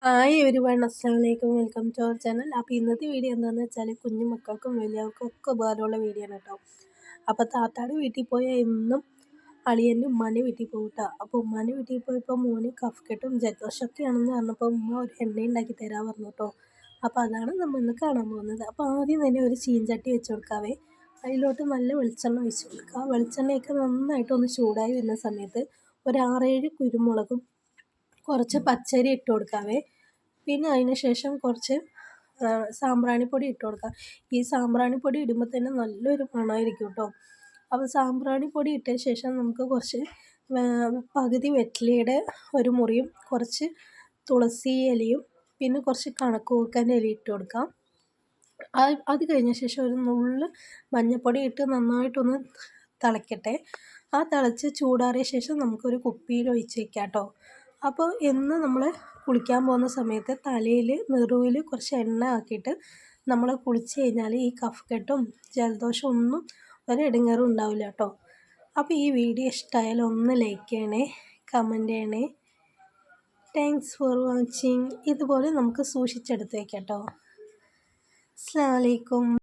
Hi everyone, അസ്സലാമു അലൈക്കും. Welcome to our channel. അപ്പോൾ ഇന്നത്തെ വീഡിയോ എന്താണെന്ന് വെച്ചാൽ കുഞ്ഞു മക്കൾക്കും വലിയവർക്കും ഒക്കെ ഉപകാരമുള്ള വീഡിയോ ആണ് കേട്ടോ. അപ്പോൾ താത്താടെ വീട്ടിൽ പോയാൽ എന്നും അളിയൻ്റെ ഉമ്മാൻ്റെ വീട്ടിൽ പോകും കേട്ടോ. അപ്പോൾ ഉമ്മാൻ്റെ വീട്ടിൽ പോയപ്പോൾ മോന് കഫക്കെട്ടും ജലദോഷമൊക്കെയാണെന്ന് പറഞ്ഞപ്പോൾ ഉമ്മ ഒരു എണ്ണ ഉണ്ടാക്കി തരാൻ പറഞ്ഞു കേട്ടോ. അപ്പോൾ അതാണ് നമ്മൾ ഇന്ന് കാണാൻ പോകുന്നത്. അപ്പോൾ ആദ്യം തന്നെ ഒരു ചീൻചട്ടി വെച്ച് കൊടുക്കാവേ. അതിലോട്ട് നല്ല വെളിച്ചെണ്ണ ഒഴിച്ച് കൊടുക്കുക. വെളിച്ചെണ്ണയൊക്കെ നന്നായിട്ടൊന്ന് ചൂടായി വരുന്ന സമയത്ത് ഒരു 6-7 കുരുമുളകും കുറച്ച് പച്ചരി ഇട്ട് കൊടുക്കാവേ. പിന്നെ അതിന് ശേഷം കുറച്ച് സാമ്പ്രാണിപ്പൊടി ഇട്ട് കൊടുക്കുക. ഈ സാമ്പ്രാണിപ്പൊടി ഇടുമ്പോൾ തന്നെ നല്ലൊരു മണമായിരിക്കും കേട്ടോ. അപ്പോൾ സാമ്പ്രാണിപ്പൊടി ഇട്ട ശേഷം നമുക്ക് കുറച്ച് പകുതി വെറ്റിലയുടെ ഒരു മുറിയും കുറച്ച് തുളസി ഇലയും പിന്നെ കുറച്ച് കണക്കൂർക്കൻ്റെ ഇല ഇട്ട് കൊടുക്കാം. അത് കഴിഞ്ഞ ശേഷം ഒരു നുള്ള് മഞ്ഞൾപ്പൊടി ഇട്ട് നന്നായിട്ടൊന്ന് തിളയ്ക്കട്ടെ. ആ തിളച്ച് ചൂടാറിയ ശേഷം നമുക്കൊരു കുപ്പിയിൽ ഒഴിച്ച് വയ്ക്കാം കേട്ടോ. അപ്പോൾ എന്ന് നമ്മൾ കുളിക്കാൻ പോകുന്ന സമയത്ത് തലയിൽ നെറുവിൽ കുറച്ച് എണ്ണ ആക്കിയിട്ട് നമ്മൾ കുളിച്ച് കഴിഞ്ഞാൽ ഈ കഫക്കെട്ടും ജലദോഷം ഒന്നും ഒരു ഇടങ്ങേറും ഉണ്ടാവില്ല കേട്ടോ. അപ്പോൾ ഈ വീഡിയോ ഇഷ്ടമായാൽ ഒന്ന് ലൈക്ക് ചെയ്യണേ, കമൻറ്റ് ചെയ്യണേ. Thanks for watching. ഇതുപോലെ നമുക്ക് സൂക്ഷിച്ചെടുത്ത് വയ്ക്കാം കേട്ടോ. അസ്സലാമു അലൈക്കും.